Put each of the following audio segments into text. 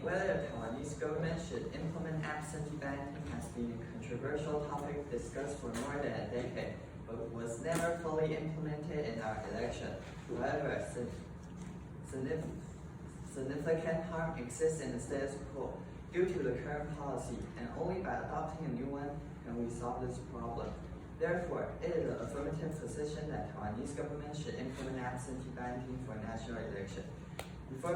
Whether the Taiwanese government should implement absentee balloting has been a controversial topic discussed for more than a decade, but was never fully implemented in our election. However, significant harm exists in the status quo due to the current policy, and only by adopting a new one can we solve this problem. Therefore, it is an affirmative position that Taiwanese government should implement absentee balloting for national election. Before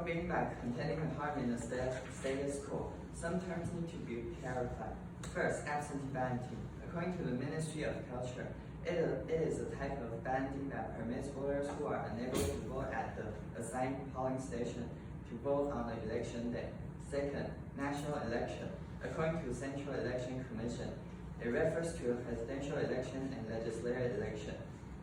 beginning by contending the harm in the status quo, some terms need to be clarified. First, absentee balloting. According to the Ministry of Culture, it is a type of balloting that permits voters who are unable to vote at the assigned polling station to vote on the election day. Second, national election. According to the Central Election Commission, it refers to a presidential election and legislative election.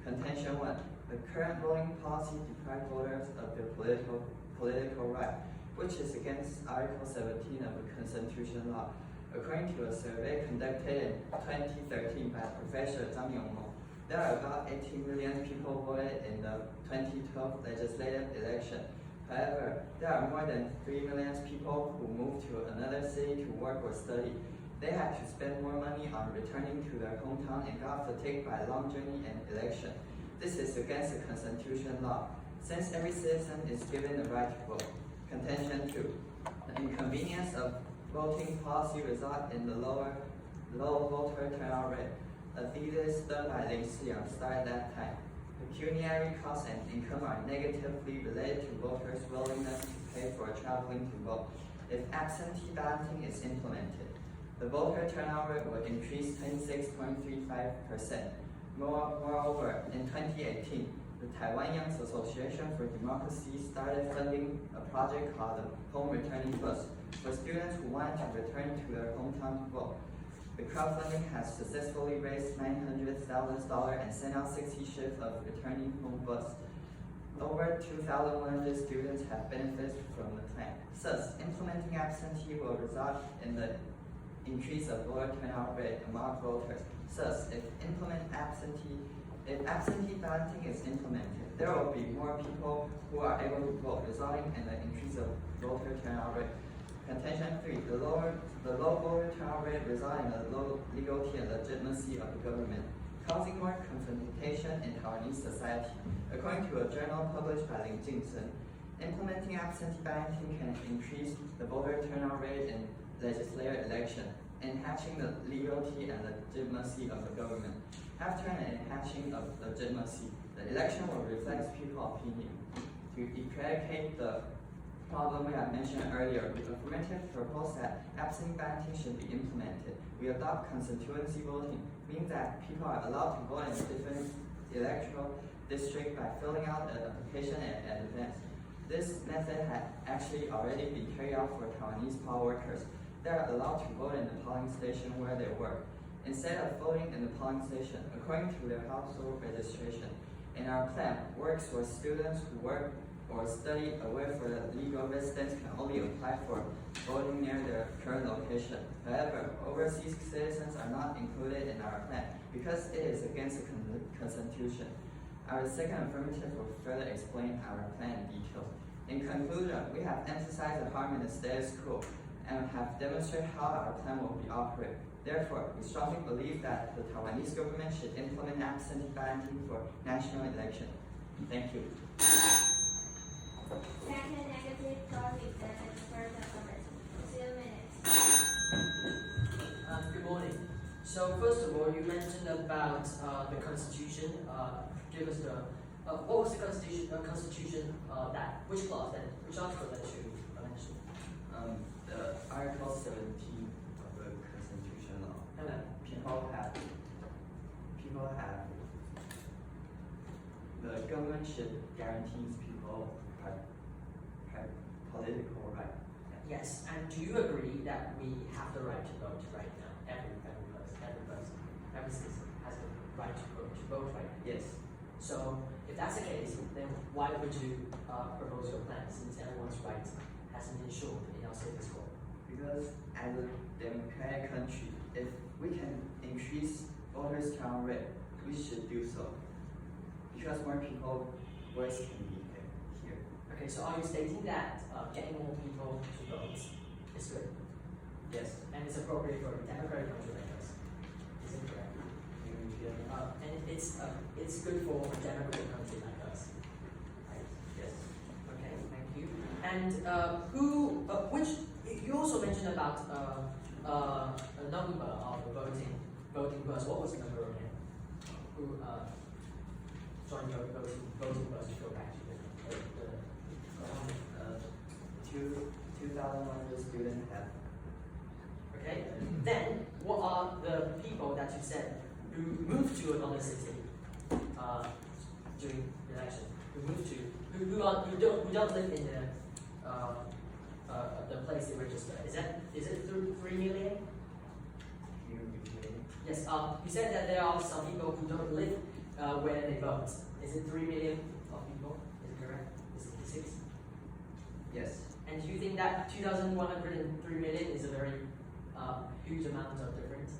Contention 1. The current voting policy deprives voters of their political right, which is against Article 17 of the Constitution law. According to a survey conducted in 2013 by Professor Zhang Yongmo, there are about 18 million people voted in the 2012 legislative election. However, there are more than 3 million people who moved to another city to work or study. They had to spend more money on returning to their hometown and got fatigued by a long journey and election. This is against the Constitution law, since every citizen is given the right to vote. Contention 2. The inconvenience of voting policy result in the low voter turnout rate. A thesis done by Lin Shiyang started that time. Pecuniary costs and income are negatively related to voters' willingness to pay for traveling to vote. If absentee balloting is implemented, the voter turnout rate will increase 26.35%. Moreover, in 2018, the Taiwan Young Association for Democracy started funding a project called the Home Returning Bus for students who want to return to their hometown to vote. The crowdfunding has successfully raised $900,000 and sent out 60 shifts of returning home bus. Over 2,100 students have benefited from the plan. Thus, implementing absentee will result in the increase of voter turnout rate among voters. Thus, if absentee balloting is implemented, there will be more people who are able to vote, resulting in the increase of voter turnout rate. Contention 3. The low voter turnout rate results in the low legality and legitimacy of the government, causing more confrontation in Taiwanese society. According to a journal published by Lin Jingsen, implementing absentee balloting can increase the voter turnout rate in legislative election, enhancing the legality and legitimacy of the government. After an enhancing of legitimacy, the election will reflect people's opinion. To eradicate the problem we have mentioned earlier, the affirmative proposed that absentee balloting should be implemented. We adopt constituency voting, meaning that people are allowed to vote in different electoral districts by filling out an application in advance. This method had actually already been carried out for Taiwanese poll workers. They are allowed to vote in the polling station where they work, instead of voting in the polling station according to their household registration. In our plan, works for students who work or study away from the legal residents can only apply for voting near their current location. However, overseas citizens are not included in our plan because it is against the Constitution. Our second affirmative will further explain our plan in detail. In conclusion, we have emphasized the harm in the status quo and have demonstrated how our plan will be operated. Therefore, we strongly believe that the Taiwanese government should implement absentee balloting for national election. Thank you. Second negative topic that is first affirmative. 2 minutes. Good morning. So first of all, you mentioned about the Constitution. Give us the what was the Constitution that which clause then which article that you mentioned? The Article 17 of the Constitution law. People have the government should guarantee people political right. Yes, and do you agree that we have the right to vote right now? Every citizen has the right to vote right now. Yes. So if that's the case, then why would you propose your plan since everyone's rights hasn't been ensured in our status quo? Because as a democratic country, if we can increase voters' turnout rate, we should do so. Because more people voice can be here. Okay, so are you stating that getting more people to vote is good? Yes. And it's appropriate for a democratic country like us? Is it correct? And it's good for a democratic country like us, right? Yes. Okay, thank you. And which you also mentioned about a number of the voting bus. What was the number again? Who joined your voting bus to go back to the 2,100 students have. Okay. Then what are the people that you said who moved to another city during the election? Who moved to who don't live in the place they registered? Is it 3 million? Yes. You said that there are some people who don't live where they vote. Is it 3 million of people? Is it correct? Is it 6? Yes. And do you think that 2,103 million is a very huge amount of difference?